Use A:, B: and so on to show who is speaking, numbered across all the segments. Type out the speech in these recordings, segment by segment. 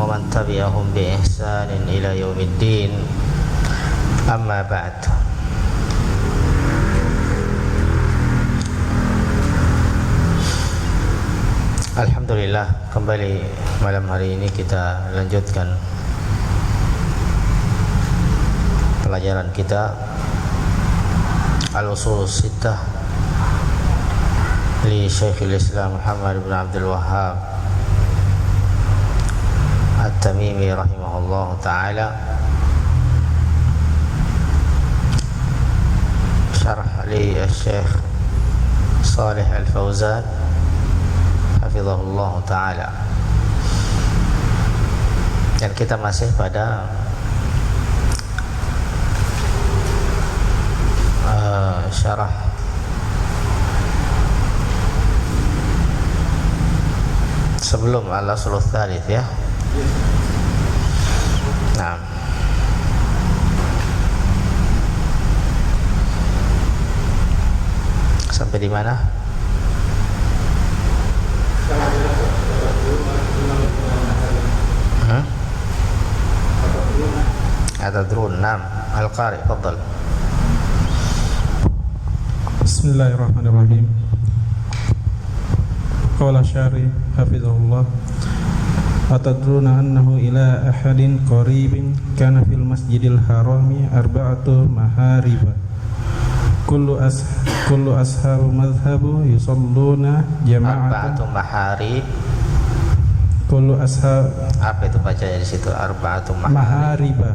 A: ومن تبعهم بإحسان إلى يوم الدين أما بعد. Alhamdulillah, kembali malam hari ini kita lanjutkan pelajaran kita Al-Ushul Sittah li Syekhul Islam Muhammad bin Abdul Wahhab At-Tamimi rahimahullah ta'ala, syarah li Syekh Shalih Al-Fauzan hafizahullah ta'ala. Dan kita masih pada syarah sebelum al-Ushul Tsalits ya. Nah, sampai di mana? Atadrun, nam, al-qari, fadal.
B: Bismillahirrahmanirrahim. Qala syari hafizahullah, atadruna annahu ila ahadin qaribin kana fil masjidil harami arba'atu mahariba kullu ashabu madhhabu yusalluna jama'atan.
A: Arba'atu maharib.
B: Kullu ashab,
A: apa itu bacanya di situ? Arba'atu
B: mahariba.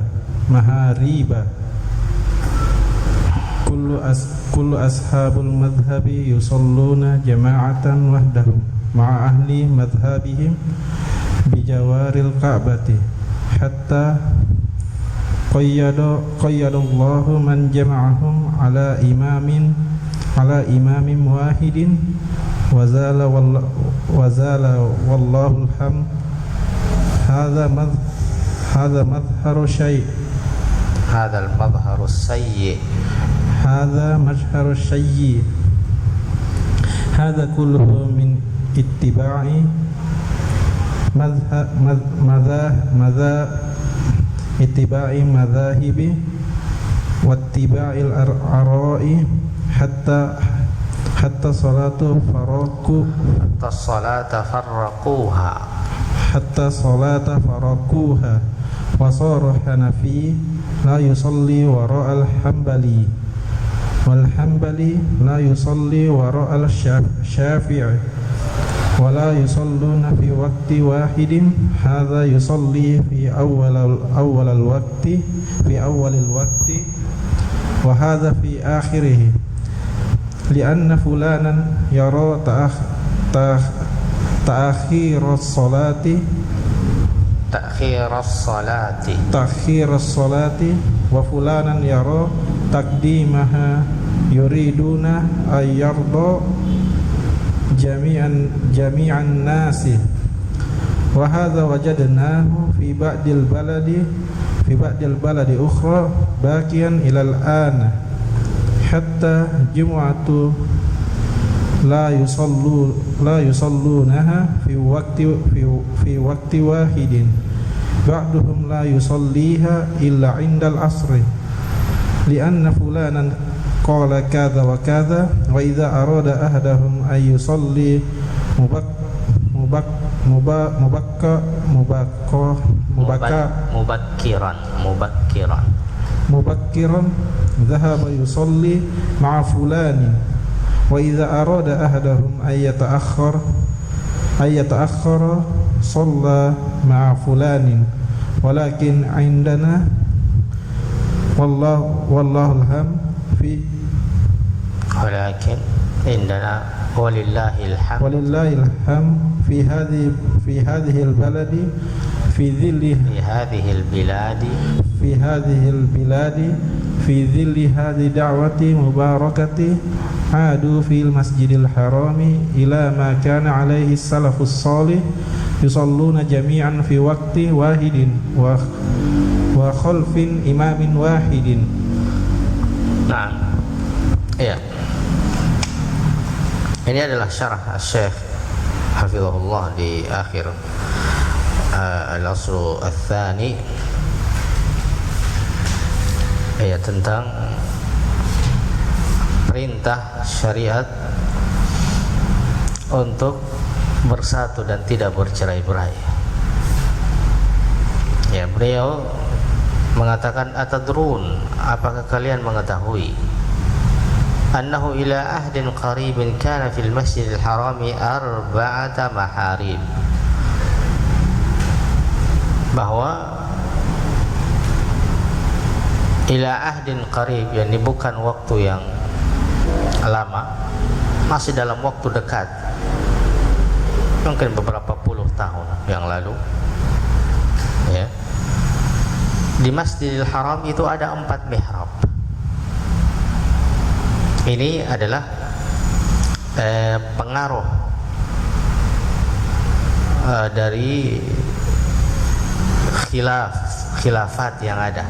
B: Kullu ashabul madhhabi yusalluna jama'atan wahdahum ma'a ahli madhhabihim bijawaril ka'bati hatta qayyadallahu man jama'ahum ala imamin wahidin wazala wallahu alhamd. Hadha madharu syai',
A: hadha al-madharu sayyi,
B: hadha mazharu syai', hadha kulluhu min ittiba'i ittiba'i madhahibi wattiba'il ara'i hatta salata farraquha wa sara hanafi la yusalli wara'al hanbali wal hanbali la yusalli wara'al syafi'i wa la yusalluna fi waqti wahidin. Hadha yusalli fi awwalil waqti wa hadha fi akhirih li'anna fulanan yara ta'khir as-salati wa fulanan yara taqdimaha yuriduna ayyarda jami'an nasi wa hadha wajadnahu fi ba'dil baladi ukhra baqiyan ilal ana hatta jumu'atu la yusallunaha fi waqti wahidin ba'duhum la yusalliha illa 'indal asri li'anna fulanan qala kadha wa kadha wa idza arada ahaduhum ay yusalli mubakkiran dhahaba yusalli ma'a fulanin wa idza arada ahaduhum ay yata'akhkhara shalla ma'a fulanin walakin 'indana wallahu alhamd
A: walakin indana walillahil
B: hamd fi hadhihi albaladi fi hadhihi albiladi fi dhilli hadhihi da'wati mubarakati adu fil masjidil harami ila ma kana alaihi salafus salih yusalluna jami'an fi waqti wahidin wa khalfin imamin wahidin.
A: Nah, iya. Ini adalah syarah Syekh Hafizahullah di akhir al-aslu al-thani, tentang perintah syariat untuk bersatu dan tidak bercerai-berai. Beliau mengatakan, atadrun, apakah kalian mengetahui, annahu ila ahdin qaribin kana fil masjidil harami arba'ata maharib, bahwa ila ahdin qarib, yakni bukan waktu yang lama, masih dalam waktu dekat, mungkin beberapa puluh tahun yang lalu, di Masjidil Haram itu ada 4 mihrab. Ini adalah pengaruh dari khilafat yang ada,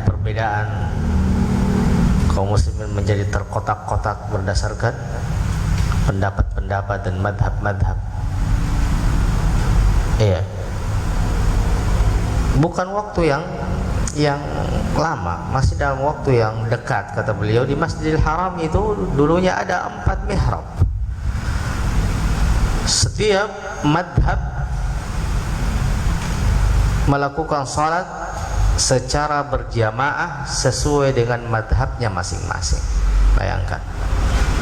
A: perbedaan kaum muslimin menjadi terkotak-kotak berdasarkan pendapat-pendapat dan madhab-madhab. Bukan waktu yang lama, masih dalam waktu yang dekat, kata beliau. Di Masjidil Haram itu dulunya ada 4 mihrab. Setiap madhab melakukan salat secara berjamaah sesuai dengan madhabnya masing-masing. Bayangkan,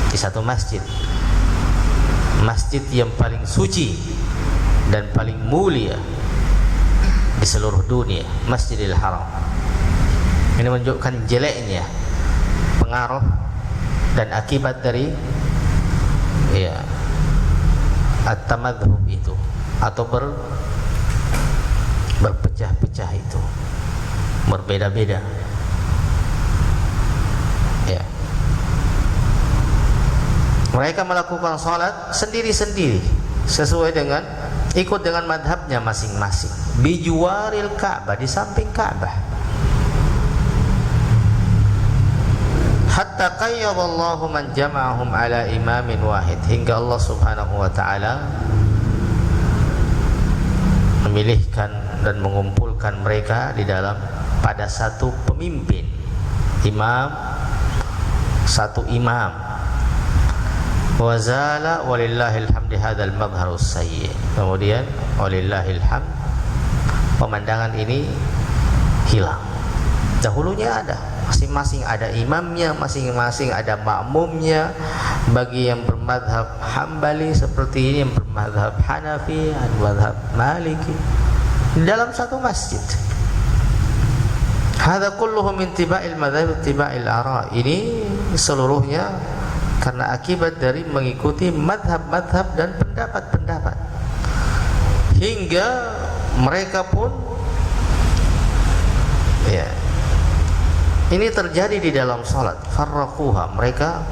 A: di satu masjid yang paling suci dan paling mulia di seluruh dunia, Masjidil Haram. Ini menunjukkan jeleknya pengaruh dan akibat dari at-tamadhub itu, atau berpecah-pecah itu, berbeda-beda. Mereka melakukan salat sendiri-sendiri sesuai dengan, ikut dengan madhabnya masing-masing. Bijuwaril Ka'bah, di samping Ka'bah. Hatta qayyadallahu man jama'ahum ala imamin wahid, hingga Allah subhanahu wa ta'ala memilihkan dan mengumpulkan mereka di dalam pada satu pemimpin, satu imam. Wazala walillahil hamdi hadzal madharus sayyi. Kemudian walillahil hamd, pemandangan ini hilang. Dahulunya ada, masing-masing ada imamnya, masing-masing ada makmumnya. Bagi yang bermadhab Hambali seperti ini, yang bermadhab Hanafi, madhab Maliki, di dalam satu masjid. Hadza kulluhu min tiba'il madzhab tiba'il ara. Ini seluruhnya karena akibat dari mengikuti madhab-madhab dan pendapat-pendapat, hingga mereka pun ini terjadi di dalam salat. Farraquha, mereka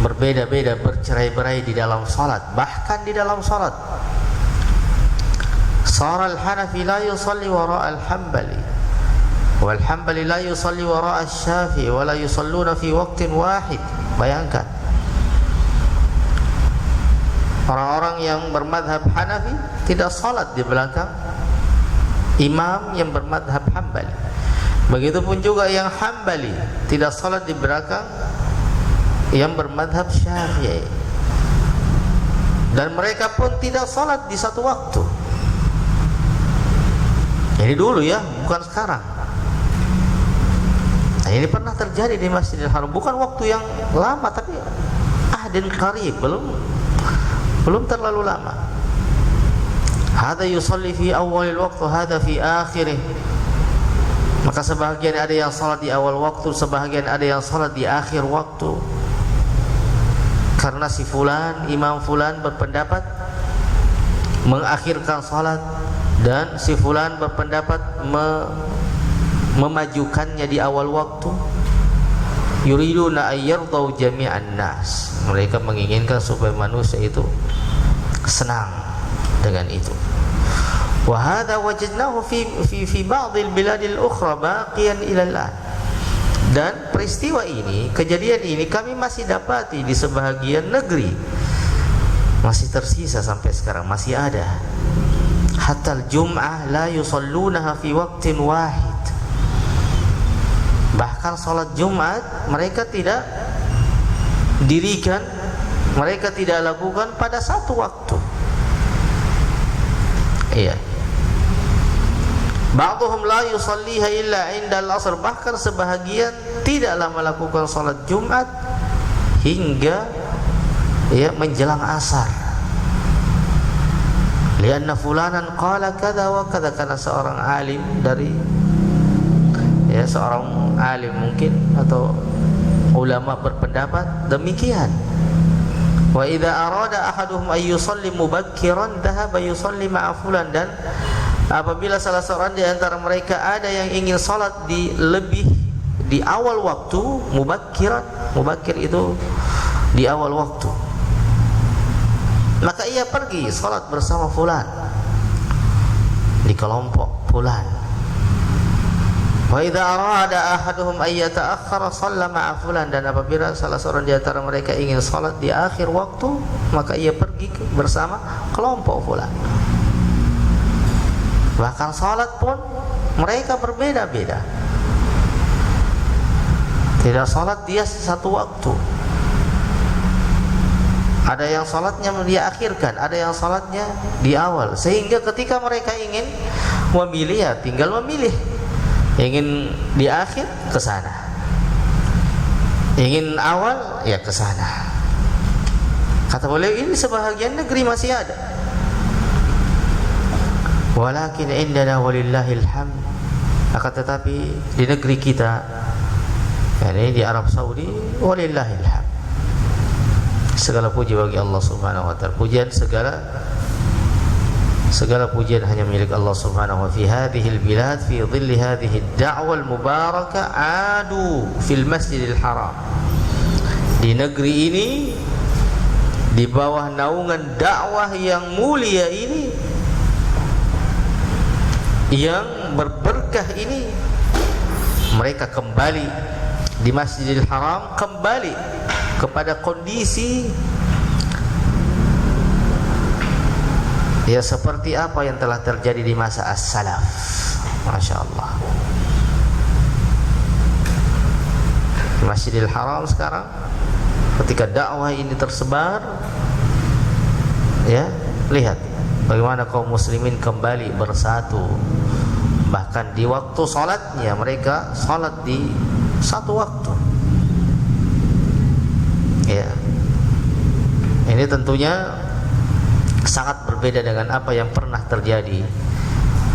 A: berbeda-beda, bercerai-berai di dalam salat. Bahkan di dalam salat, sara al-Hanafi la yusalli wara al-Hambali, wal Hambali la yusalli wara asy-Syafi'i wa la yusalluna fi waqtin wahid. Bayangkan, orang-orang yang bermadhab Hanafi tidak salat di belakang imam yang bermadhab Hambali. Begitupun juga yang Hambali tidak salat di belakang yang bermadhab Syafi'i. Dan mereka pun tidak salat di satu waktu. Ini dulu ya, bukan sekarang. Nah, ini pernah terjadi di Masjidil Haram, bukan waktu yang lama, tapi ahdin qarib, belum terlalu lama. Hadza yusalli fi awalil waqti, hadza fi akhirih. Maka sebahagian ada yang salat di awal waktu, sebahagian ada yang salat di akhir waktu. Karena si fulan, imam fulan berpendapat mengakhirkan salat, dan si fulan berpendapat memajukannya di awal waktu. Yuriduna ayyardau jami'an nas, mereka menginginkan supaya manusia itu senang dengan itu. Wa hadza wajadnahu fi ba'dil biladil ukhra baqiyan ila al-an. Dan peristiwa ini, kejadian ini kami masih dapati di sebahagian negeri masih tersisa sampai sekarang, masih ada. Hatta al-jum'ah la yusallunaha fi waqtin wahid. Bahkan salat Jumat mereka tidak dirikan, mereka tidak lakukan pada satu waktu. Iya. Ba'dhum la yusalliha illa 'inda al-'asr. Bahkan sebahagian tidaklah melakukan salat Jumat hingga menjelang asar. Lianna fulanan qala kada wa kada, karena seorang alim dari seorang alim mungkin atau ulama berpendapat demikian. Wa idza arada ahaduhum ay yusalli mubakkiran dhahaba yusalli ma'a fulan. Dan apabila salah seorang di antara mereka ada yang ingin salat di awal waktu, mubakkir itu di awal waktu, maka ia pergi salat bersama fulan di kelompok fulan. Wa idza arada ahaduhum ay yata'akhkhara shalla ma'a fulan. Dan apabila salah seorang di antara mereka ingin salat di akhir waktu, maka ia pergi bersama kelompok fulan. Bahkan salat pun mereka berbeda-beda. Tidak salat dia satu waktu. Ada yang salatnya diakhirkan, ada yang salatnya di awal. Sehingga ketika mereka ingin memilih, ya tinggal memilih. Ingin di akhir ke sana, ingin awal ya ke sana. Kata beliau, ini sebahagian negeri masih ada. Walakin indana walillahil hamd. Akan tetapi di negeri kita, yakni di Arab Saudi, walillahil hamd. Segala puji bagi Allah Subhanahu wa taala. Pujian segala pujian hanya milik Allah Subhanahu wa ta'ala. Fi hadhil bilad fi dhilli hadhihi ad-da'wa al-mubarakah adu fil Masjidil Haram. Di negeri ini, di bawah naungan dakwah yang mulia ini, yang berberkah ini, mereka kembali di Masjidil Haram, kembali kepada kondisi seperti apa yang telah terjadi di masa as-salaf. Masya Allah. Di Masjidil Haram sekarang, ketika dakwah ini tersebar, lihat bagaimana kaum muslimin kembali bersatu. Bahkan di waktu salatnya, mereka salat di satu waktu. Ini tentunya sangat berbeda dengan apa yang pernah terjadi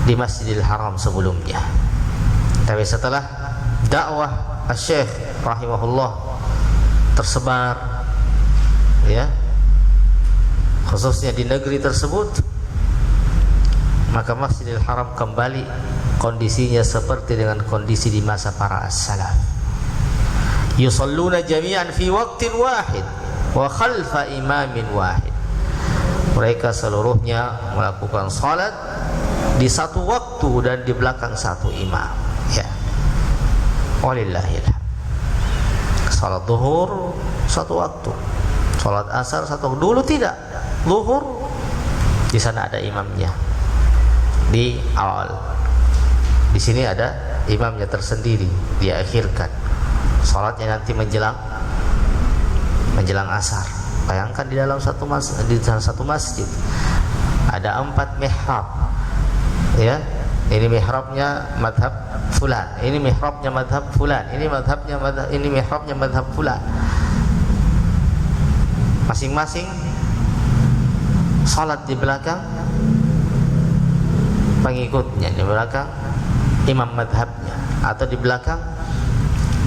A: di Masjidil Haram sebelumnya. Tapi setelah dakwah Asy-Syaikh rahimahullah tersebar, khususnya di negeri tersebut, maka Masjidil Haram kembali kondisinya seperti dengan kondisi di masa para as-salaf. Yusalluna jami'an fi waqtin wahid wa khalfa imamin wahid. Mereka seluruhnya melakukan salat di satu waktu dan di belakang satu imam. Walillahil hamd. Salat zuhur satu waktu, salat asar satu. Dulu tidak, zuhur di sana ada imamnya di awal, di sini ada imamnya tersendiri, dia akhirkan. Salatnya nanti menjelang asar. Bayangkan di dalam satu masjid ada 4 mihrab. Ini mihrabnya madhab fulan, ini mihrabnya madhab fulan, ini mihrabnya madhab fulan. Masing-masing salat di belakang pengikutnya, di belakang imam madhabnya, atau di belakang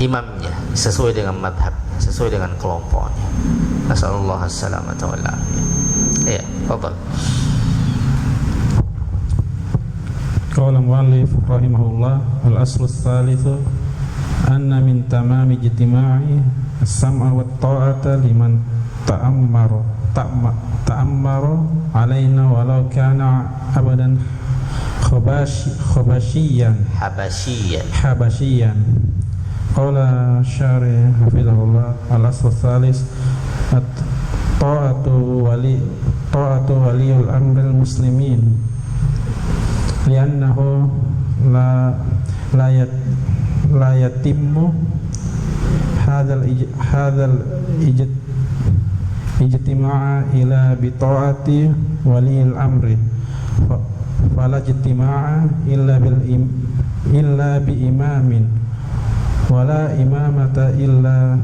A: imamnya, sesuai dengan madhabnya, sesuai dengan kelompoknya. Nasallallahu as-salamata wal afiyah. Fadhal.
B: Qala muallif rahimahullah, al-aslu ats-tsalitsu anna min tamami ijtima'i as-sam'a wat ta'ata liman ta'ammara alaina walau kana abadan habasyiyan. Qala syarih hafizahullah, al-aslu ats-tsalis at-ta'atu ta'atu waliyul amril muslimin li'annahu la yatimmu hadzal ijtima'a ila bi ta'ati waliyil amri fala ijtima'a illa bi imamin wala imamata illa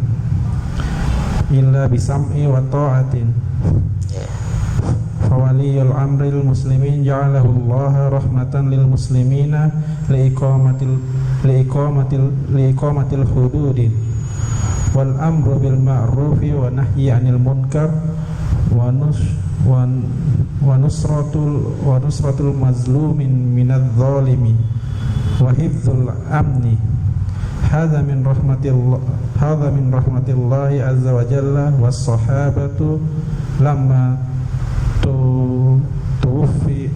B: bi sam'i wa ta'atin. Fawaliyul amril muslimin ja'alahu Allah rahmatan lil muslimina liiqamatil hududin wal amru bil ma'rufi wa nahyi 'anil munkar wa nusratul mazlumin minadh zalimin wa hifdzul amni. Hadza min rahmatillahi azza wa jalla was sahabatu lamma tuwfi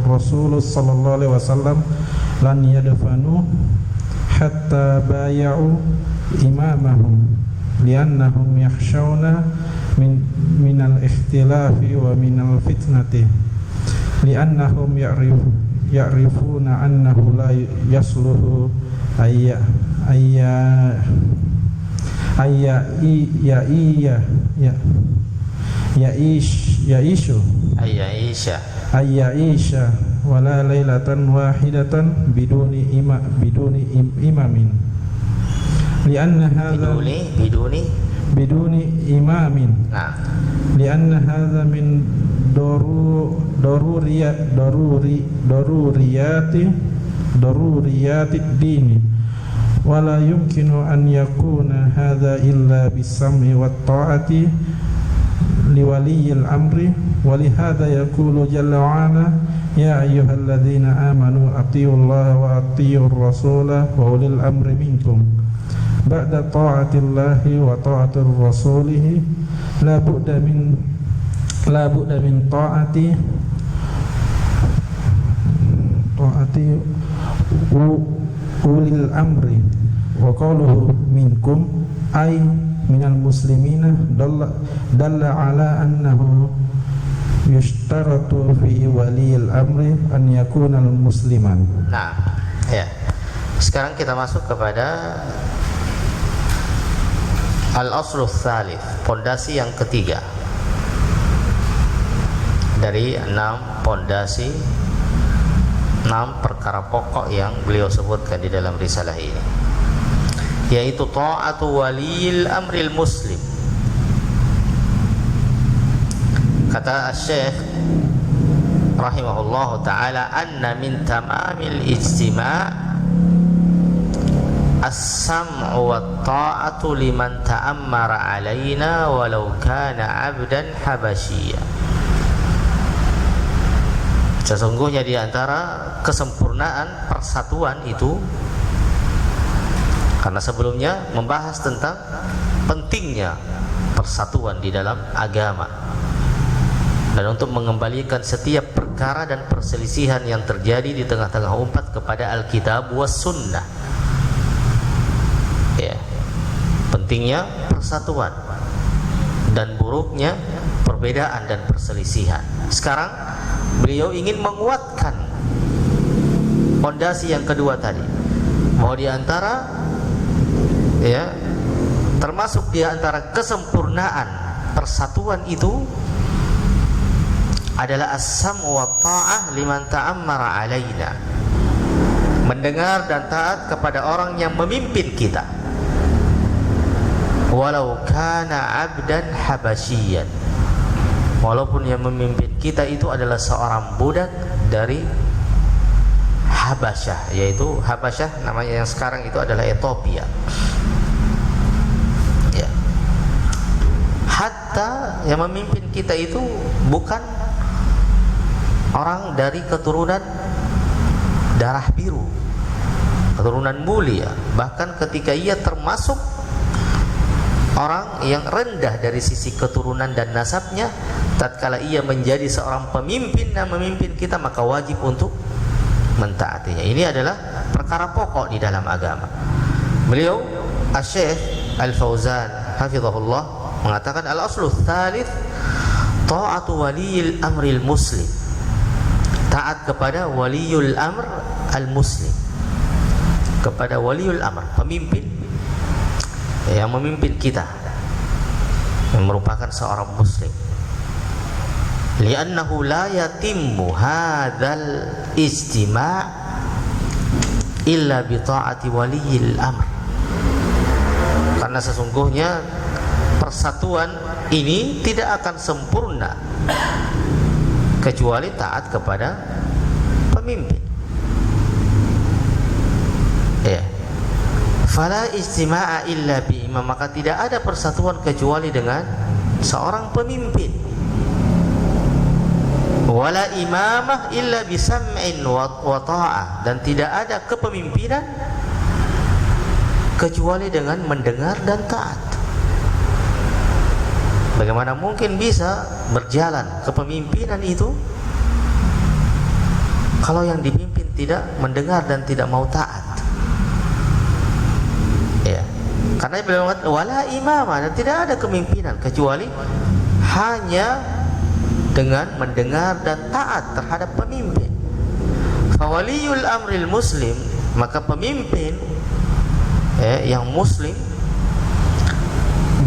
B: Rasul sallallahu alaihi wasallam lan yadfanu hatta bay'u imamahum li'annahum yakhshawna min al-ikhtilafi wa min al-fitnati li'annahum ya'rifuna annahu la yasluhu Ayya'isha wala lailatan wahidatan biduni imamin lianna hadha biduni imamin lianna hadha min daruriyati dini wala yumkinu an yakuna hadha illa bisam'i wat ta'ati liwaliyil amri walihada yaqulu jalla wa'ala ya ayyuhalladzina amanu atiiullaha wa atiiur rasula wa ulil amri minkum ba'da ta'atillahi wa ta'atir rasulihi la budda min ta'ati ulil amri wa qawluhu minkum ay minal muslimina dalla ala annahu yushtaratu fi waliyil amri an yakunal musliman.
A: Nah, ya. Sekarang kita masuk kepada al-aslu tsalits, pondasi yang ketiga dari 6 pondasi, 6 perkara pokok yang beliau sebutkan di dalam risalah ini, yaitu ta'atu waliyil amril muslim. Kata Syekh rahimahullah ta'ala, anna min tamamil ijtima' as-sam'u wa ta'atu liman ta'ammara alaina walau kana 'abdan habasyiya. Sesungguhnya di antara kesempurnaan persatuan itu, karena sebelumnya membahas tentang pentingnya persatuan di dalam agama dan untuk mengembalikan setiap perkara dan perselisihan yang terjadi di tengah-tengah umat kepada Alkitab was Sunnah. Ya, pentingnya persatuan dan buruknya perbedaan dan perselisihan. Sekarang beliau ingin menguatkan pondasi yang kedua tadi, bahwa di antara termasuk di antara kesempurnaan persatuan itu adalah as-sam'u wa ta'ah liman ta'ammara alaina, mendengar dan taat kepada orang yang memimpin kita walau kana 'abdan habasyian, walaupun yang memimpin kita itu adalah seorang budak dari Habasyah, yaitu Habasyah namanya yang sekarang itu adalah Ethiopia. Ya. Hatta yang memimpin kita itu bukan orang dari keturunan darah biru, keturunan mulia, bahkan ketika ia termasuk orang yang rendah dari sisi keturunan dan nasabnya, tatkala ia menjadi seorang pemimpin dan memimpin kita, maka wajib untuk mentaatinya. Ini adalah perkara pokok di dalam agama. Beliau Asy-Syaikh Al-Fauzan hafizahullah mengatakan al-aslu tsalits ta'atu waliyil amril muslim, taat kepada waliyul amr al muslim, kepada waliul amr, pemimpin yang memimpin kita, yang merupakan seorang muslim. Li'annahu la yatimmu hadzal istima' illa bi ta'ati waliyil amr, karena sesungguhnya persatuan ini tidak akan sempurna kecuali taat kepada pemimpin. Ya. Fala istima'a illa bi imam, maka tidak ada persatuan kecuali dengan seorang pemimpin. Wala imamah illa bi sam'in wa ta'ah, dan tidak ada kepemimpinan kecuali dengan mendengar dan taat. Bagaimana mungkin bisa berjalan kepemimpinan itu kalau yang dipimpin tidak mendengar dan tidak mau taat? Ya, karena beliau mengatakan wala imamah, dan tidak ada kepemimpinan kecuali hanya dengan mendengar dan taat terhadap pemimpin. Fawaliyul amril muslim, maka pemimpin yang muslim,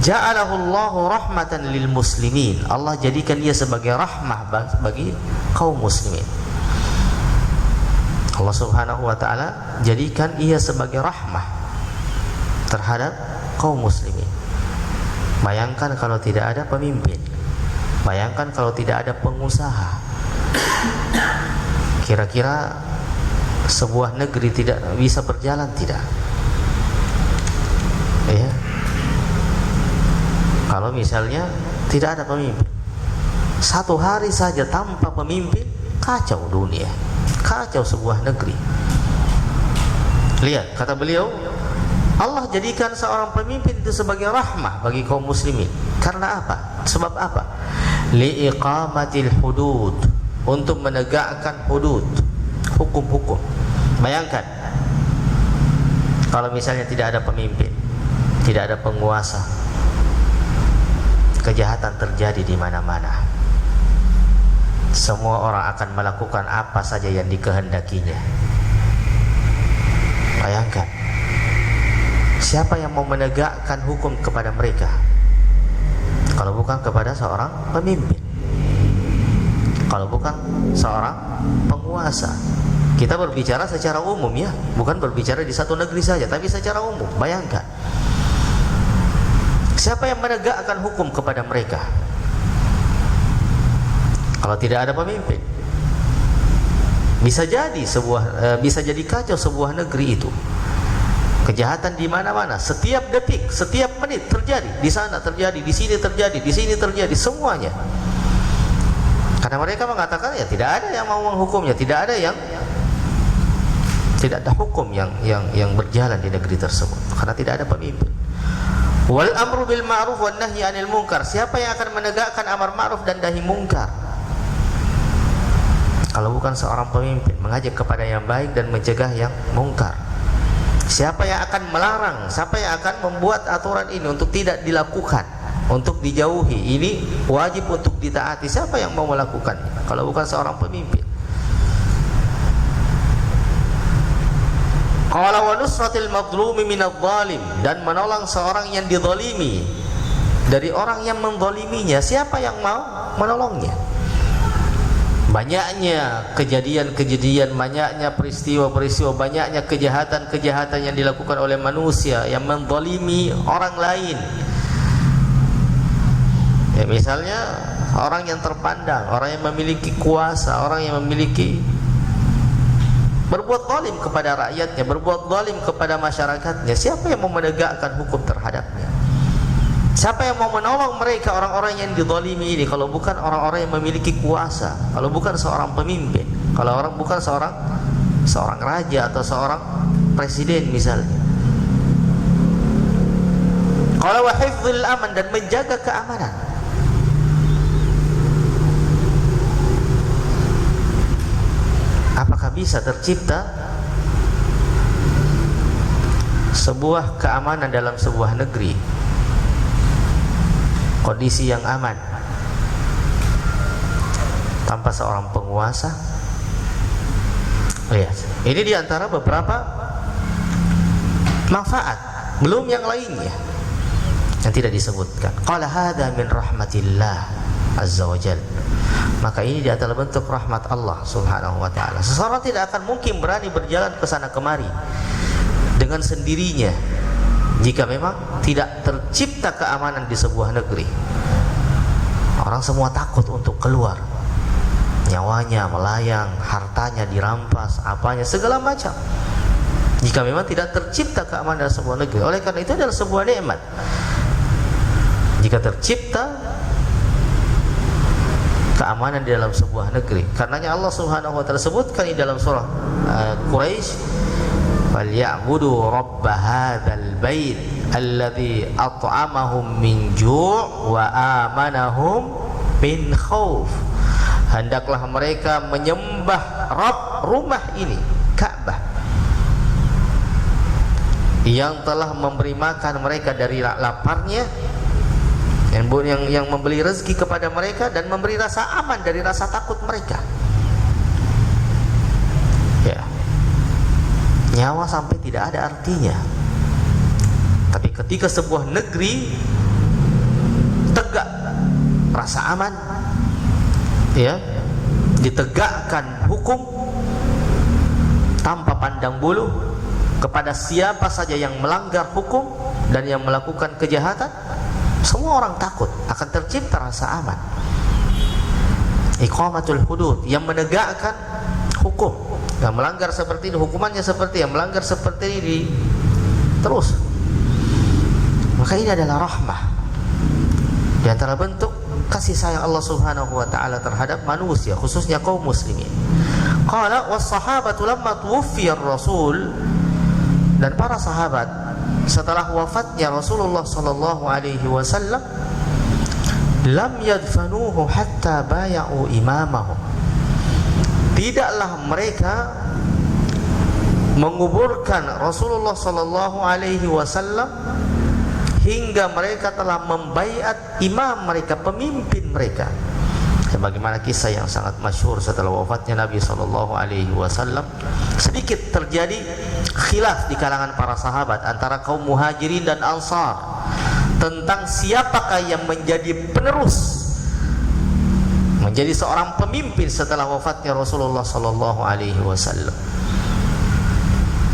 A: ja'alahu Allahu rahmatan lil muslimin, Allah jadikan dia sebagai rahmah bagi kaum muslimin. Allah Subhanahu wa taala jadikan ia sebagai rahmah terhadap kaum muslimin. Bayangkan kalau tidak ada pemimpin, bayangkan kalau tidak ada pengusaha, kira-kira sebuah negeri tidak bisa berjalan tidak? Ya. Kalau misalnya tidak ada pemimpin, satu hari saja tanpa pemimpin, kacau dunia, kacau sebuah negeri. Lihat, kata beliau, Allah jadikan seorang pemimpin itu sebagai rahmah bagi kaum muslimin. Karena apa? Sebab apa? Liiqamatil hudud, untuk menegakkan hudud, hukum-hukum. Bayangkan kalau misalnya tidak ada pemimpin, tidak ada penguasa, kejahatan terjadi di mana-mana. Semua orang akan melakukan apa saja yang dikehendakinya. Bayangkan, siapa yang mau menegakkan hukum kepada mereka kalau bukan kepada seorang pemimpin, kalau bukan seorang penguasa? Kita berbicara secara umum ya, bukan berbicara di satu negeri saja, tapi secara umum. Bayangkan, siapa yang menegakkan hukum kepada mereka kalau tidak ada pemimpin? Bisa jadi kacau sebuah negeri itu. Kejahatan di mana-mana, setiap detik, setiap menit terjadi. Di sana terjadi, di sini terjadi, di sini terjadi, semuanya. Karena mereka mengatakan ya tidak ada yang mau menghukumnya, tidak ada hukum yang berjalan di negeri tersebut karena tidak ada pemimpin. Wal amru bil ma'ruf wan nahyi 'anil munkar, siapa yang akan menegakkan amar ma'ruf dan nahi munkar kalau bukan seorang pemimpin, mengajak kepada yang baik dan mencegah yang munkar? Siapa yang akan melarang, siapa yang akan membuat aturan ini untuk tidak dilakukan, untuk dijauhi, ini wajib untuk ditaati? Siapa yang mau melakukannya kalau bukan seorang pemimpin? Qala wa nusratil madlumi minadh dhalim, dan menolong seorang yang dizalimi dari orang yang menzaliminya. Siapa yang mau menolongnya? Banyaknya kejadian-kejadian, banyaknya peristiwa-peristiwa, banyaknya kejahatan-kejahatan yang dilakukan oleh manusia yang menzalimi orang lain. Ya, misalnya orang yang terpandang, orang yang memiliki kuasa, orang yang memiliki, berbuat zalim kepada rakyatnya, berbuat zalim kepada masyarakatnya. Siapa yang mau menegakkan hukum terhadapnya? Siapa yang mau menolong mereka, orang-orang yang dizalimi ini, kalau bukan orang-orang yang memiliki kuasa, kalau bukan seorang pemimpin, kalau bukan seorang raja atau seorang presiden misalnya. Qala wa hifdzul aman, dan menjaga keamanan. Apakah bisa tercipta sebuah keamanan dalam sebuah negeri, kondisi yang aman, tanpa seorang penguasa. Lihat, ini diantara beberapa manfaat, belum yang lainnya yang tidak disebutkan. Qala hadza min rahmatillah azza wa jalla. Maka ini di antara bentuk rahmat Allah Subhanahu wa taala. Seseorang tidak akan mungkin berani berjalan ke sana kemari dengan sendirinya jika memang tidak tercipta keamanan di sebuah negeri. Orang semua takut untuk keluar. Nyawanya melayang, hartanya dirampas, apanya segala macam. Jika memang tidak tercipta keamanan dalam sebuah negeri. Oleh karena itu adalah sebuah nikmat. Jika tercipta keamanan di dalam sebuah negeri. Karenanya Allah Subhanahu wa taala sebutkan di dalam surah Quraisy, "Falyabudu rabb hadzal bait alladzi at'amahum min ju' wa amanahum min khauf." Hendaklah mereka menyembah Rabb rumah ini, Ka'bah, yang telah memberi makan mereka dari laparnya, yang memberi rezeki kepada mereka dan memberi rasa aman dari rasa takut mereka. Ya, nyawa sampai tidak ada artinya. Tapi ketika sebuah negeri tegak rasa aman, ya, ditegakkan hukum tanpa pandang bulu kepada siapa saja yang melanggar hukum dan yang melakukan kejahatan, semua orang takut, akan tercipta rasa aman. Iqamatul hudud, yang menegakkan hukum. Yang melanggar seperti ini hukumannya seperti, yang melanggar seperti ini terus. Maka ini adalah rahmah, di antara bentuk kasih sayang Allah Subhanahu wa taala terhadap manusia, khususnya kaum muslimin. Qala was-sahabatu lamma tuwfiya ar-rasul, dan para sahabat setelah wafatnya Rasulullah sallallahu alaihi wasallam, lam yadfanuhu hatta bay'u imamahum. Tidaklah mereka menguburkan Rasulullah sallallahu alaihi wasallam hingga mereka telah membaiat imam mereka, pemimpin mereka. Sebagaimana kisah yang sangat masyhur setelah wafatnya Nabi sallallahu alaihi wasallam, sedikit terjadi khilaf di kalangan para sahabat antara kaum Muhajirin dan Ansar tentang siapakah yang menjadi penerus, menjadi seorang pemimpin setelah wafatnya Rasulullah sallallahu alaihi wasallam.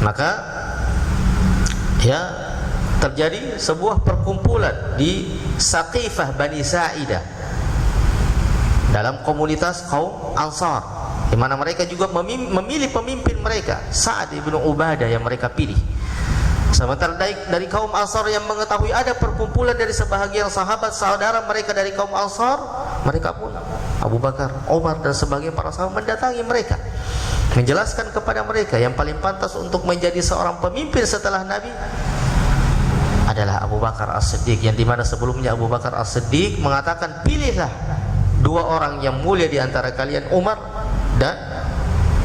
A: Maka ya, terjadi sebuah perkumpulan di Saqifah Bani Sa'idah dalam komunitas kaum Ansar, di mana mereka juga memilih pemimpin mereka, Sa'ad ibn Ubadah yang mereka pilih. Sementara dari kaum Ansar yang mengetahui ada perkumpulan dari sebahagian sahabat saudara mereka dari kaum Ansar, mereka pun Abu Bakar, Umar dan sebagian para sahabat mendatangi mereka, menjelaskan kepada mereka yang paling pantas untuk menjadi seorang pemimpin setelah Nabi adalah Abu Bakar As-Siddiq, yang dimana sebelumnya Abu Bakar As-Siddiq mengatakan, pilihlah dua orang yang mulia di antara kalian, Umar dan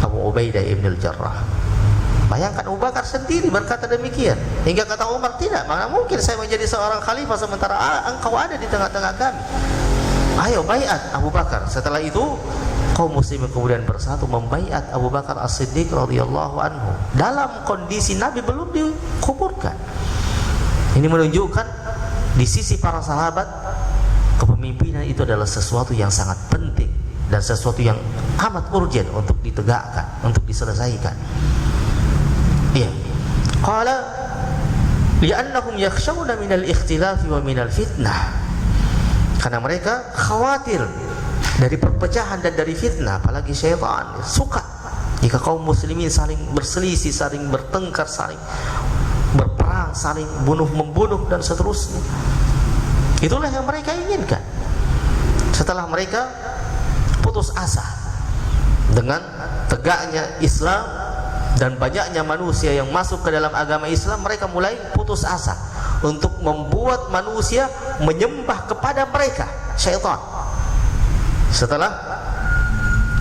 A: Abu Ubaidah ibn al-Jarrah. Bayangkan Abu Bakar sendiri berkata demikian, hingga kata Umar, tidak, mana mungkin saya menjadi seorang khalifah sementara engkau ada di tengah-tengah kami. Ayo baiat Abu Bakar. Setelah itu kaum muslimin kemudian bersatu membaiat Abu Bakar As-Siddiq radhiyallahu anhu dalam kondisi Nabi belum dikuburkan. Ini menunjukkan di sisi para sahabat kepemimpinan itu adalah sesuatu yang sangat penting dan sesuatu yang amat urgent untuk ditegakkan, untuk diselesaikan. Iya. Qala li'annahum yakhshawna minal ikhtilaf wa minal fitnah. Karena mereka khawatir dari perpecahan dan dari fitnah, apalagi syaitan suka jika kaum muslimin saling berselisih, saling bertengkar, saling berperang, saling bunuh-membunuh dan seterusnya. Itulah yang mereka inginkan. Setelah mereka putus asa dengan tegaknya Islam dan banyaknya manusia yang masuk ke dalam agama Islam, mereka mulai putus asa untuk membuat manusia menyembah kepada mereka, syaitan. Setelah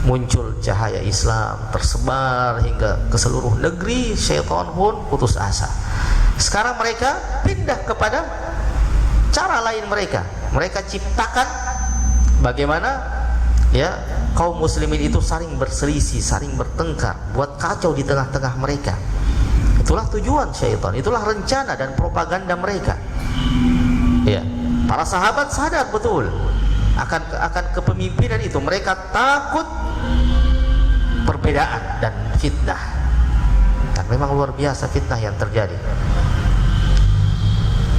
A: muncul cahaya Islam tersebar hingga ke seluruh negeri, syaitan pun putus asa. Sekarang mereka pindah kepada cara lain mereka. Mereka ciptakan bagaimana ya kaum muslimin itu saling berselisih, saling bertengkar, buat kacau di tengah-tengah mereka. Itulah tujuan syaitan, itulah rencana dan propaganda mereka. Ya, para sahabat sadar betul akan kepemimpinan itu. Mereka takut perbedaan dan fitnah. Dan memang luar biasa fitnah yang terjadi.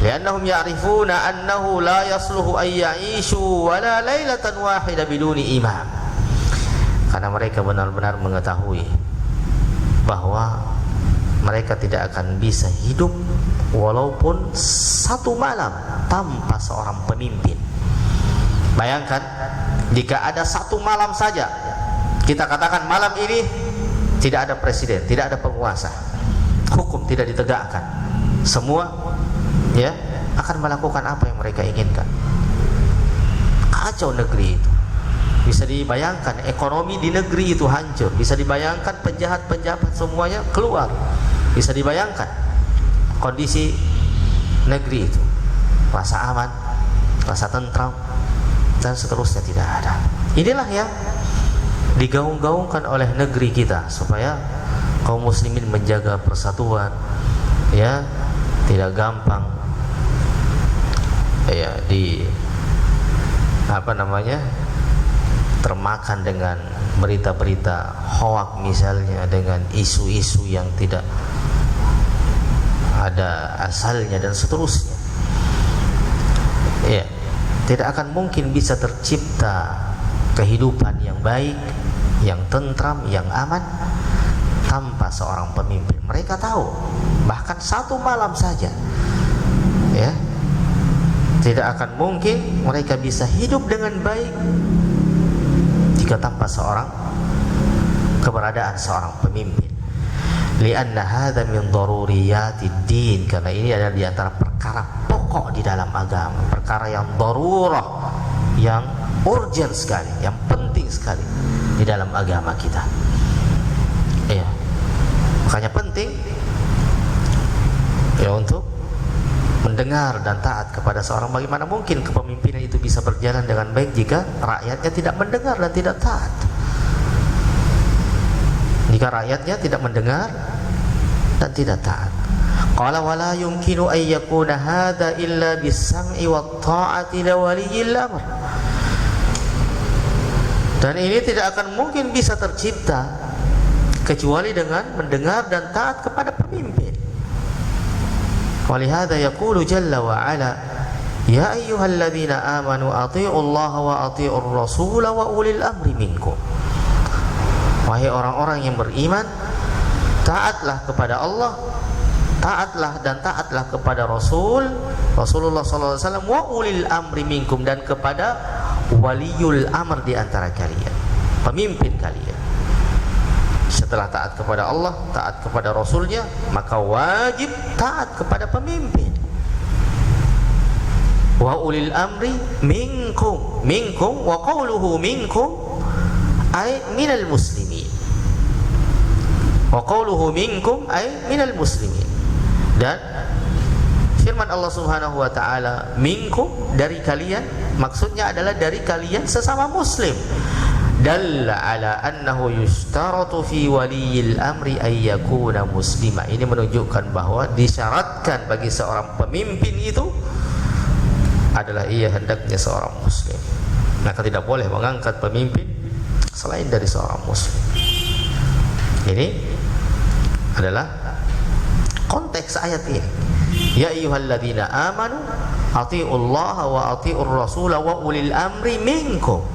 A: Li'annahum ya'rifuna annahu la yasluhu ay ya'ishu wala lailatan wahida biduni imam. Karena mereka benar-benar mengetahui bahwa mereka tidak akan bisa hidup walaupun satu malam tanpa seorang pemimpin. Bayangkan jika ada satu malam saja, kita katakan malam ini tidak ada presiden, tidak ada penguasa, hukum tidak ditegakkan, semua ya akan melakukan apa yang mereka inginkan. Kacau negeri itu. Bisa dibayangkan ekonomi di negeri itu hancur. Bisa dibayangkan penjahat-penjahat semuanya keluar. Bisa dibayangkan kondisi negeri itu, rasa aman, rasa tentram, dan seterusnya tidak ada. Inilah yang digaung-gaungkan oleh negeri kita supaya kaum muslimin menjaga persatuan, ya, tidak gampang ya termakan dengan berita-berita hoak, misalnya dengan isu-isu yang tidak ada asalnya dan seterusnya. Ya, tidak akan mungkin bisa tercipta kehidupan yang baik, yang tentram, yang aman tanpa seorang pemimpin. Mereka tahu bahkan satu malam saja, ya, tidak akan mungkin mereka bisa hidup dengan baik jika tanpa keberadaan seorang pemimpin. Li'anna hadza min daruriyatid din, karena ini adalah di antara perkara pokok di dalam agama, perkara yang darurah, yang urgent sekali, yang penting sekali di dalam agama kita. Iya. Makanya penting ya untuk mendengar dan taat kepada seorang. Bagaimana mungkin kepemimpinan itu bisa berjalan dengan baik jika rakyatnya tidak mendengar dan tidak taat? Jika rakyatnya tidak mendengar dan tidak taat. Qala wala yumkinu an yakuna hadza illa bis-sam'i wat-ta'ati li waliyil amr. Dan ini tidak akan mungkin bisa tercipta kecuali dengan mendengar dan taat kepada pemimpin. Walihada yaqulu jalla wa ala, ya ayyuhalladzina amanu athi'u Allah wa athi'ur rasul wa ulil amri minkum. Wahai orang-orang yang beriman, taatlah kepada Allah, taatlah dan taatlah kepada Rasulullah sallallahu alaihi wasallam, wa ulil amri minkum, dan kepada waliul amr di antara kalian, pemimpin kalian. Setelah taat kepada Allah, taat kepada Rasulnya, maka wajib taat kepada pemimpin. Wa ulil amri minkum, minkum wa qawluhu minkum ay minal muslimin. Wa qawluhu minkum ay minal muslimin. Dan firman Allah Subhanahu wa taala, minkum, dari kalian, maksudnya adalah dari kalian sesama muslim. Dalla ala annahu yushtaratu fi waliyil amri ay yakuna muslima. Ini menunjukkan bahwa disyaratkan bagi seorang pemimpin itu adalah ia hendaknya seorang muslim. Maka tidak boleh mengangkat pemimpin selain dari seorang muslim. Ini adalah konteks ayat ini. Ya ayyuhalladzina amanu athi'ullaha wa athi'ur rasul wa ulil amri minkum.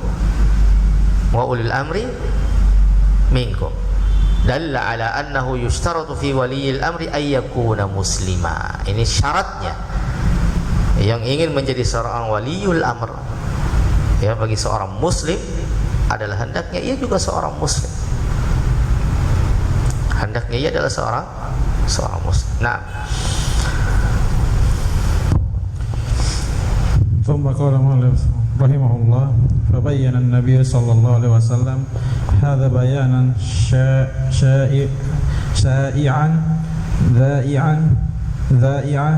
A: Wa ulil amri minkum. Dalla ala annahu yushtaratu fi waliyil amri ay yakuna muslima. Ini syaratnya. Yang ingin menjadi seorang waliul amr, ya, bagi seorang muslim adalah hendaknya ia juga seorang muslim. Hendaknya ia adalah seorang muslim. Nah,
B: ثم قال رحمه الله فبين النبي صلى الله عليه وسلم هذا بيانا شائعا ذائعا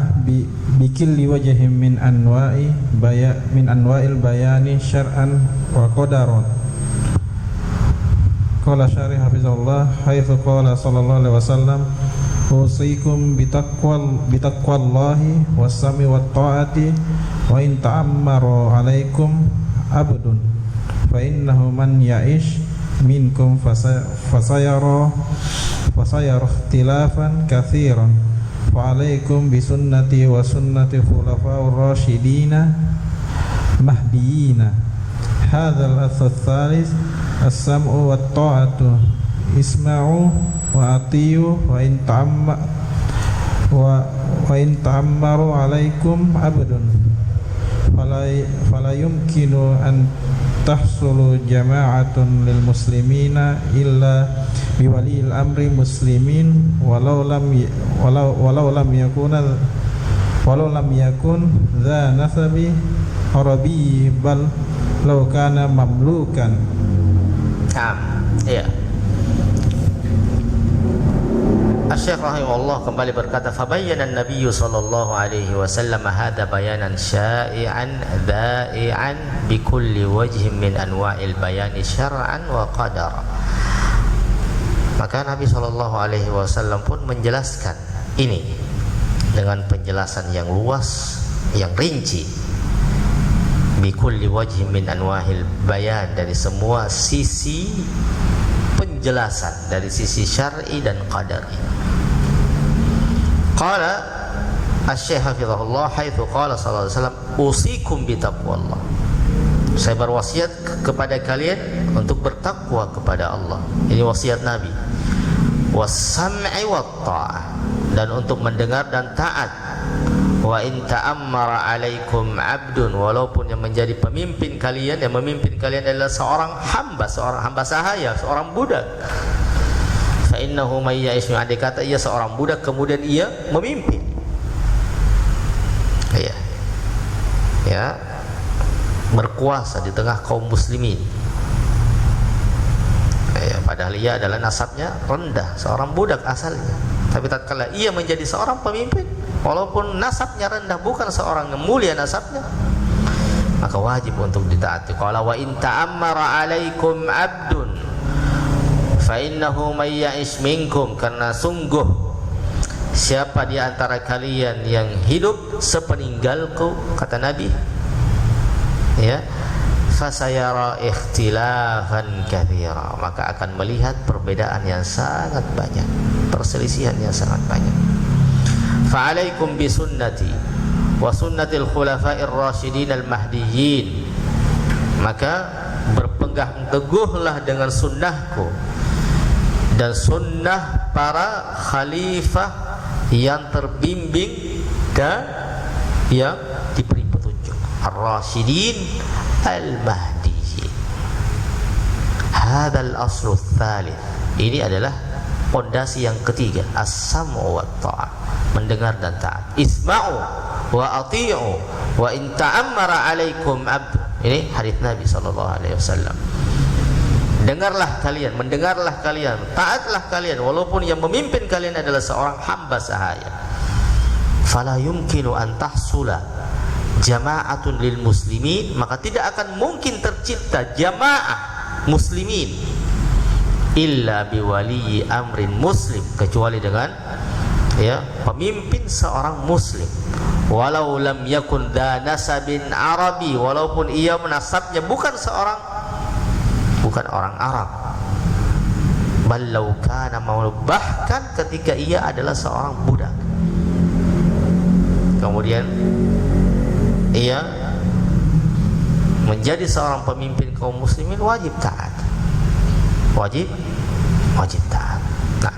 B: بكل وجه من أنواع البيان شرعا وقدرا Qala syarih hafizallah haitsu qala sallallahu alaihi wasallam usikum bitaqwallahi was-sami wat-ta'ati wa in ta'ammara 'alaikum 'abdun fa innahu man ya'ish minkum fasayara ikhtilafan katsiran fa 'alaikum bi sunnati wa sunnati khulafa'ur rasyidina mahdiyina. Hadzal ats-tsalits as-sam'u wat-ta'atu isma'u wa atiyu wa in ta'ammaru 'alaikum 'abdun fala yumkinu an tahsulu jama'atun lil muslimina illa biwaliil amri muslimin walau lam yakun dza nasabi arabi bal law kana mamlukan.
A: Iya. Asy-Syaikh rahimahullah kembali berkata, fabayyana an-nabiy sallallahu alaihi wasallam hadza bayanan sya'i'an dha'i'an bi kulli wajhin min anwa'il bayani syar'an wa qadara. Maka Nabi sallallahu alaihi wasallam pun menjelaskan ini dengan penjelasan yang luas, yang rinci. Bi kulli wajhin min anwa'il bayan, dari semua sisi penjelasan, dari sisi syar'i dan qadari. Qala Asy-Syaikh hafizahullah haitsu qala sallallahu alaihi wasallam usikum bitaqwallah. Saya berwasiat kepada kalian untuk bertakwa kepada Allah. Ini wasiat Nabi. Was-sam'i wat-tha'ah, dan untuk mendengar dan taat. Wa in ta'ammara 'alaikum 'abdun, walaupun yang menjadi pemimpin kalian, yang memimpin kalian adalah seorang hamba sahaya, seorang budak. Fa innahu may ya'ish, andai kata ia seorang budak kemudian ia memimpin. Ya, berkuasa di tengah kaum muslimin. Padahal ia adalah nasabnya rendah, seorang budak asalnya. Tapi tatkala ia menjadi seorang pemimpin, walaupun nasabnya rendah, bukan seorang yang mulia nasabnya, maka wajib untuk ditaati. Qala wa in ta'ammara 'alaikum 'abdun fa innahu may ya'ish minkum, karena sungguh siapa di antara kalian yang hidup sepeninggalku, kata Nabi, ya, fasayara ikhtilafan katsira, maka akan melihat perbedaan yang sangat banyak, perselisihan yang sangat banyak. Fa alaikum bi sunnati wa sunnatil khulafa'ir rasyidin al mahdiyyin, maka berpegang teguhlah dengan sunnahku dan sunnah para khalifah yang terbimbing dan yang diberi petunjuk, ar-rasyidin al-mahdiyyin. Hadzal aslu tsalits, ini adalah pondasi yang ketiga, as-sam'u wa ta'ah, mendengar dan taat. Isma'u wa ati'u wa in ta'ammara 'alaikum 'abd. Ini hadis Nabi sallallahu alaihi wasallam. Dengarlah kalian, mendengarlah kalian, taatlah kalian, walaupun yang memimpin kalian adalah seorang hamba sahaya. Fala yumkinu an tahsula jama'atun lil muslimin, maka tidak akan mungkin tercipta jamaah muslimin illa biwaliyi amrin muslim, kecuali dengan, ya, pemimpin seorang muslim. Walau lam yakun dha nasabin arabi, walaupun ia nasabnya bukan orang Arab. Ballau kana maulud, bahkan ketika ia adalah seorang budak, kemudian ia menjadi seorang pemimpin kaum muslimin, wajib taat, wajib taat. Nah,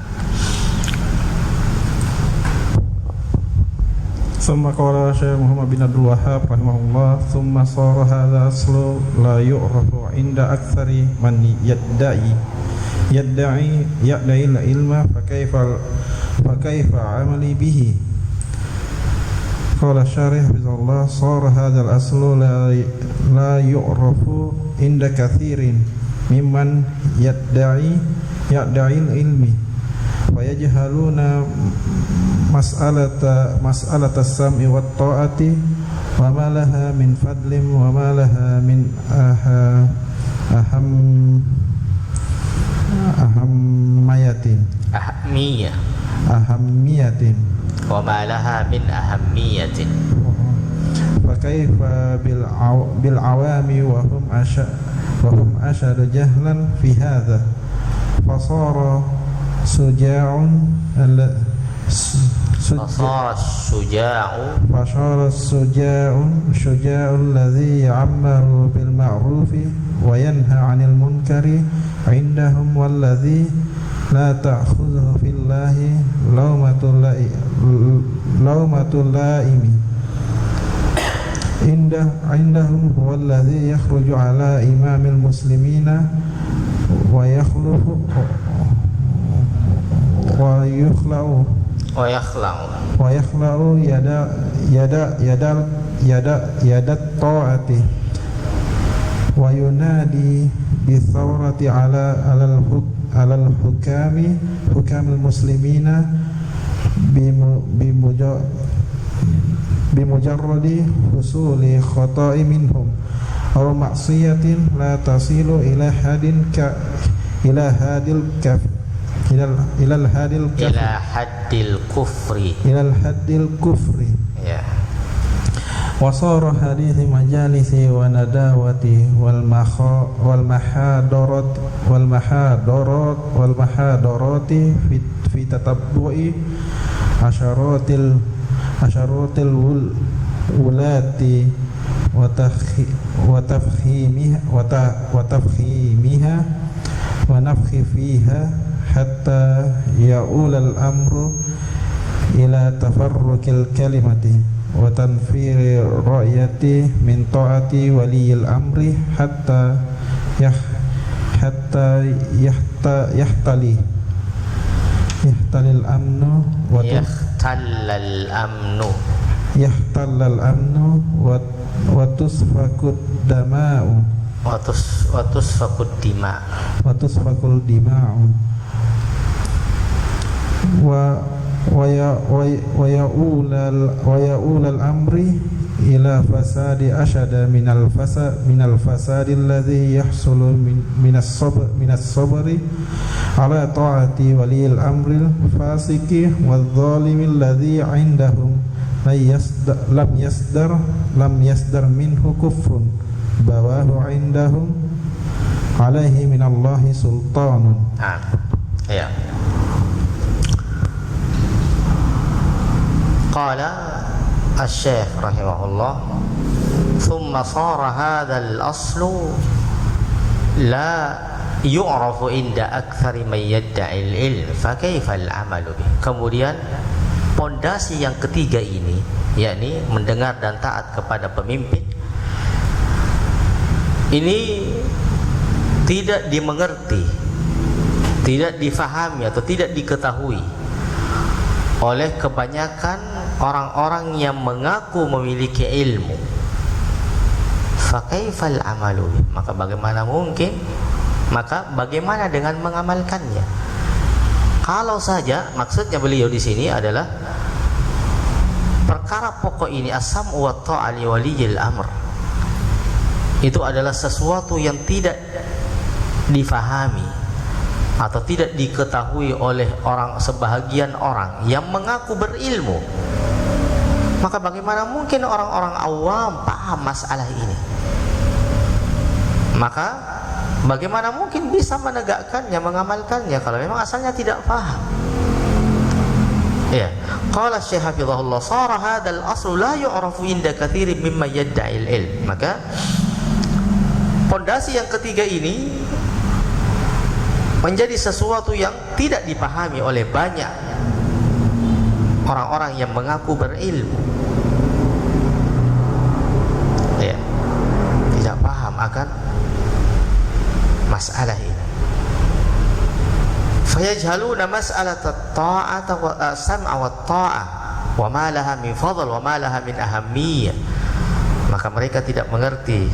B: Summa qala Syekh Muhammad bin Abdul Wahhab rahimahullah, summa sara hadza aslu la yu'rafu 'inda aktsari man yadda'i ilma fa kaifa 'amali bihi. Qala syarih bizallah, sara hadzal aslu la yu'rafu 'inda katsirin mimman yadda'i ilmi wa yajhaluna mas'alata as-sam'i wat ta'ati wa ma laha min fadlin wa ma laha min ahammiyatin
A: wa ma laha min ahammiyatin.
B: fakaifa bil awami wa hum ashadu jahlan fi hadha fasara suja'un فصار الشجاع الذي يعمر بالمعروف وينهى عن المنكر عندهم والذي لا تأخذه في الله لومة لائم عندهم هو الذي يخرج على إمام المسلمين ويخلع يد الطاعة وينادي بالثورة على حكام المسلمين بمجرد حصول خطأ منهم أو معصية لا تصل إلى حد الكفر
A: ya.
B: وصار حديث مجالس ونداوة والمحاضرات في تتبع عشرات الولاة وتفخيمها ونفخ فيها حتى يؤول الأمر إلى تفرق الكلمة وتنفير الرأية من طاعة ولي الأمر حتى يحتل الأمن وتصفك الدماء ويؤول الأمر إلى فساد أشد من الفساد الذي يحصل من الصبر على طاعة ولي الأمر الفاسق والظالم الذي عندهم لم يصدر منه كفر بواه عندهم عليه من الله سلطان.
A: Ya. Qala Asy-Syaikh rahimahullah, "Tsumma shara hadzal aslu la yu'rafu inda aktsari man yadda'i al-ilm, fa kaifa al-'amalu bih." Kemudian pondasi yang ketiga ini, yakni mendengar dan taat kepada pemimpin, ini tidak dimengerti, tidak difahami atau tidak diketahui oleh kebanyakan orang-orang yang mengaku memiliki ilmu. Fakaifal amalu, maka bagaimana mungkin, maka bagaimana dengan mengamalkannya? Kalau saja maksudnya beliau di sini adalah perkara pokok ini, as-sam'u wa ta'ah li waliyil amr, itu adalah sesuatu yang tidak difahami atau tidak diketahui oleh sebahagian orang yang mengaku berilmu. Maka bagaimana mungkin orang-orang awam paham masalah ini? Maka bagaimana mungkin bisa menegakkannya, mengamalkannya kalau memang asalnya tidak paham? Ya, qala Syekh hafizahullah, "Shara hadzal aslu la yu'rafu inda katsirin mimma yad'il ilm." Maka pondasi yang ketiga ini menjadi sesuatu yang tidak dipahami oleh banyak orang-orang yang mengaku berilmu. Ya, tidak paham akan masalah ini. Fayajhaluna mas'alat at-ta'ata wa sam'a wa ta'ah wa ma laha min fadl wa ma laha min ahammiyah. Maka mereka tidak mengerti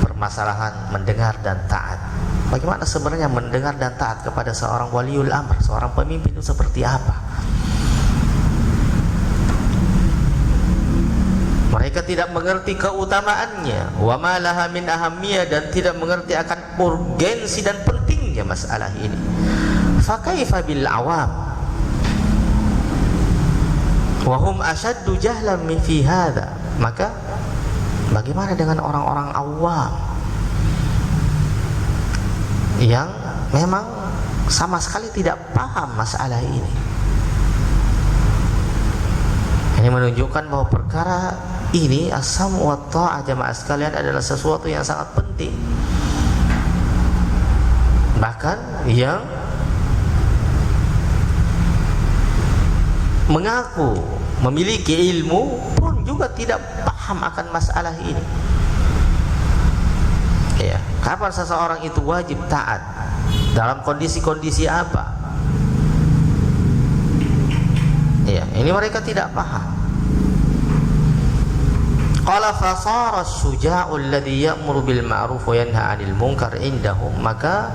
A: permasalahan mendengar dan taat. Bagaimana sebenarnya mendengar dan taat kepada seorang waliul amr, seorang pemimpin itu seperti apa? Mereka tidak mengerti keutamaannya, wa ma laha min ahammiyah, dan tidak mengerti akan urgensi dan pentingnya masalah ini. fa kaifa bil awam wa hum ashaddu jahlan min fi hadha. Maka bagaimana dengan orang-orang awam yang memang sama sekali tidak paham masalah ini? Ini menunjukkan bahwa perkara ini as-sam' wa ta'ah jamaah sekalian adalah sesuatu yang sangat penting. Bahkan yang mengaku memiliki ilmu pun juga tidak paham akan masalah ini. Ya, kapan seseorang itu wajib taat? Dalam kondisi-kondisi apa? Ya, ini mereka tidak paham. Qala fasara as-suja'u alladhi ya'muru bil ma'ruf wa yanha 'anil munkar indahum. Maka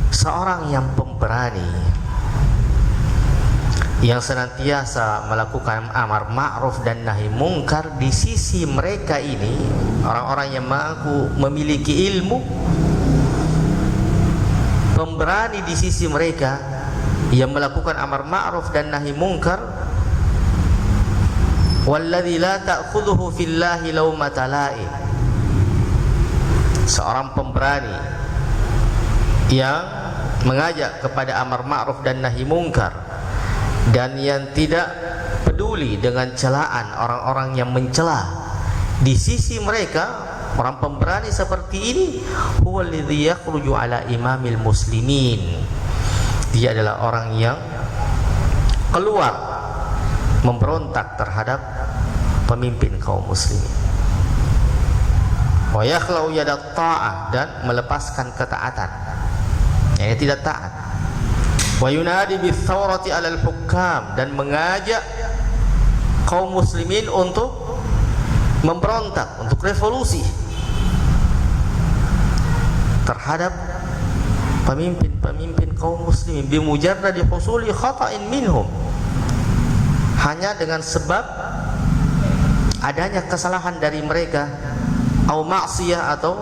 A: seorang yang pemberani yang senantiasa melakukan amar ma'ruf dan nahi mungkar di sisi mereka ini, orang-orang yang mengaku memiliki ilmu, pemberani di sisi mereka yang melakukan amar ma'ruf dan nahi mungkar, walladzi la ta'khudhuhu fillahi laumata la'im. Seorang pemberani yang mengajak kepada amar ma'ruf dan nahi mungkar dan yang tidak peduli dengan celaan orang-orang yang mencela, di sisi mereka orang pemberani seperti ini, huwallazi yakhruju ala imamil muslimin. Dia adalah orang yang keluar memberontak terhadap pemimpin kaum muslimin. Wa yakhlau yadat ta'ah, dan melepaskan ketaatan. Ini tidak taat. Wa yunadi bis thawrati 'alal hukam, dan mengajak kaum muslimin untuk memberontak, untuk revolusi terhadap pemimpin-pemimpin kaum muslimin bimujarradi husuli khata'in minhum, hanya dengan sebab adanya kesalahan dari mereka, au maksiyah, atau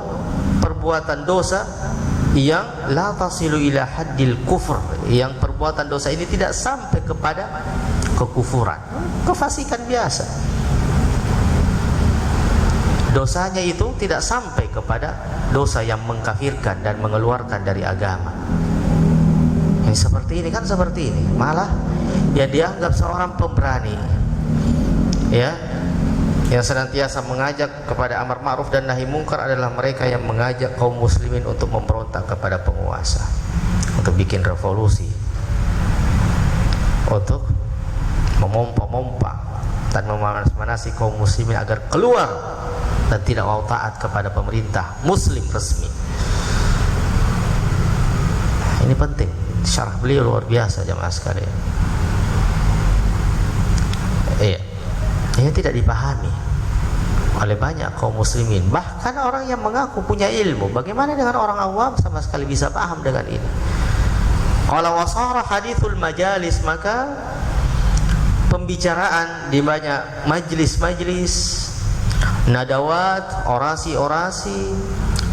A: perbuatan dosa yang la tasilu ila haddil kufur, yang perbuatan dosa ini tidak sampai kepada kekufuran, kefasikan biasa. Dosanya itu tidak sampai kepada dosa yang mengkafirkan dan mengeluarkan dari agama. Ini seperti ini kan, seperti ini malah yang dianggap seorang pemberani, ya, yang senantiasa mengajak kepada amar ma'ruf dan nahi mungkar adalah mereka yang mengajak kaum muslimin untuk memberontak kepada penguasa, untuk bikin revolusi, untuk memompa-mompa dan memanas-manasi kaum muslimin agar keluar dan tidak mau taat kepada pemerintah muslim resmi. Ini penting, syarah beliau luar biasa jamaah sekalian. Iya, ini tidak dipahami oleh banyak kaum muslimin, bahkan orang yang mengaku punya ilmu. Bagaimana dengan orang awam sama sekali bisa paham dengan ini? Qala wasara hadithul majalis, maka pembicaraan di banyak majlis-majlis, nadawat, orasi-orasi,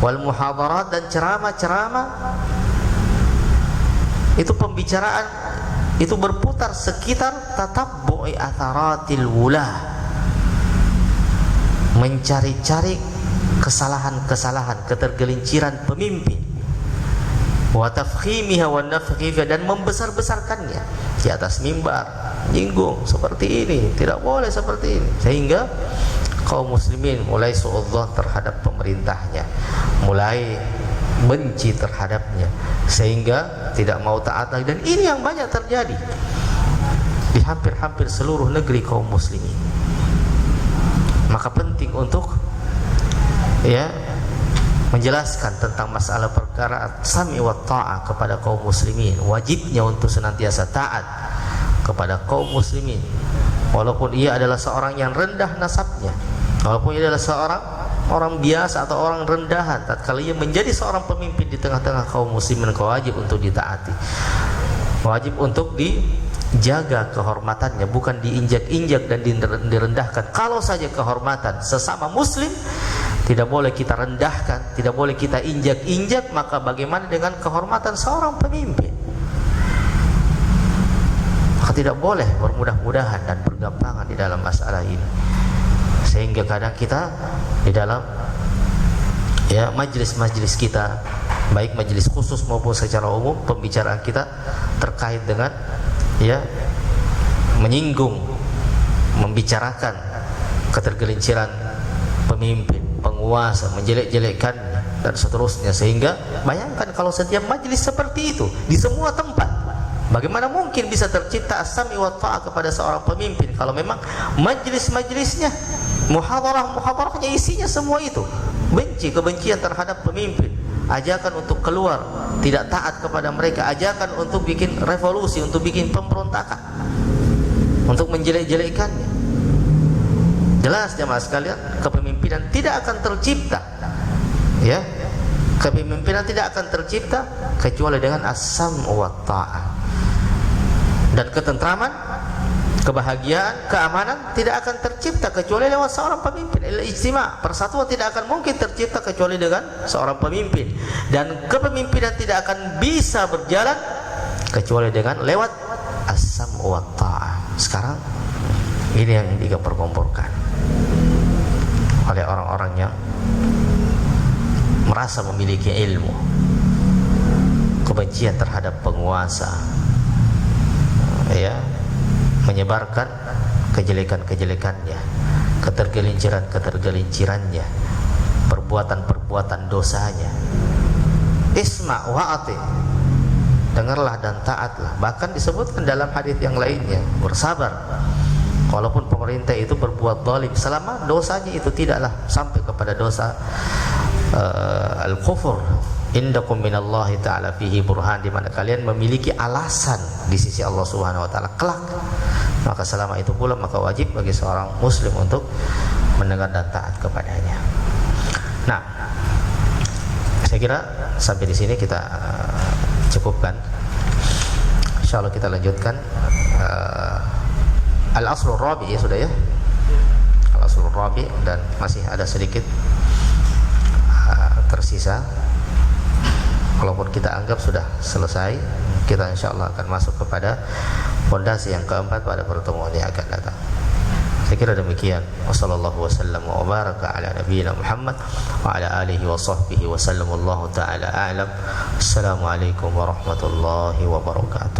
A: wal muhadarat, dan ceramah-ceramah, itu pembicaraan itu berputar sekitar tatabbu'i atharatil wulah, mencari-cari kesalahan-kesalahan, ketergelinciran pemimpin, wa tafkhimiha wa nafkhiha, dan membesar-besarkannya di atas mimbar, nyinggung seperti ini, tidak boleh seperti ini, sehingga kaum muslimin mulai suudzon terhadap pemerintahnya, mulai benci terhadapnya, sehingga tidak mau taat lagi. Dan ini yang banyak terjadi di hampir-hampir seluruh negeri kaum muslimin. Maka penting untuk menjelaskan tentang masalah perkara sami wa ta'ah kepada kaum muslimin. Wajibnya untuk senantiasa taat kepada kaum muslimin, walaupun ia adalah seorang yang rendah nasabnya, walaupun ia adalah seorang orang biasa atau orang rendahan. Tatkala ia menjadi seorang pemimpin di tengah-tengah kaum muslimin, kau wajib untuk ditaati, wajib untuk dijaga kehormatannya, bukan diinjak-injak dan direndahkan. Kalau saja kehormatan sesama muslim tidak boleh kita rendahkan, tidak boleh kita injak-injak. Maka bagaimana dengan kehormatan seorang pemimpin? Maka tidak boleh bermudah-mudahan dan bergampangan di dalam masalah ini. Sehingga kadang kita di dalam majelis-majelis kita, baik majelis khusus maupun secara umum, pembicaraan kita terkait dengan menyinggung, membicarakan ketergelinciran pemimpin, penguasa, menjelek-jelekkannya dan seterusnya. Sehingga bayangkan kalau setiap majelis seperti itu di semua tempat, bagaimana mungkin bisa tercipta as-sami wa ta'ah kepada seorang pemimpin kalau memang majelis-majelisnya, muhadarah-muhadarahnya isinya semua itu benci, kebencian terhadap pemimpin, ajakan untuk keluar, tidak taat kepada mereka, ajakan untuk bikin revolusi, untuk bikin pemberontakan, untuk menjelek-jelekkannya. Jelas jemaah sekalian, kepemimpinan tidak akan tercipta, kepemimpinan tidak akan tercipta kecuali dengan as-sam'u wa ta'ah. Dan ketentraman, kebahagiaan, keamanan tidak akan tercipta kecuali lewat seorang pemimpin. Ijtima', persatuan tidak akan mungkin tercipta kecuali dengan seorang pemimpin. Dan kepemimpinan tidak akan bisa berjalan kecuali dengan lewat as-sam'u wa ta'ah. Sekarang ini yang diperkomporkan oleh orang-orang yang merasa memiliki ilmu, kebencian terhadap penguasa, menyebarkan kejelekan-kejelekannya, ketergelinciran-ketergelincirannya, perbuatan-perbuatan dosanya. Isma' wa'ati, dengarlah dan taatlah. Bahkan disebutkan dalam hadis yang lainnya, bersabar walaupun pemerintah itu berbuat zalim, selama dosanya itu tidaklah sampai kepada dosa al-kufur. Indakum minallahi ta'ala fihi burhan, di mana kalian memiliki alasan di sisi Allah Subhanahu wa taala kelak. Maka selama itu pula maka wajib bagi seorang muslim untuk mendengar dan taat kepadanya. Nah, saya kira sampai di sini kita cukupkan. Insyaallah kita lanjutkan al-aslur rabi, sudah ya. Al-aslur rabi, dan masih ada sedikit tersisa. Walaupun kita anggap sudah selesai, kita insyaallah akan masuk kepada fondasi yang keempat pada pertemuan yang akan datang. Saya kira demikian. Wassallallahu wasallam wa baraka ala nabiyyina Muhammad wa ala alihi wa sahbihi wa sallallahu ta'ala a'lam. Assalamualaikum warahmatullahi wabarakatuh.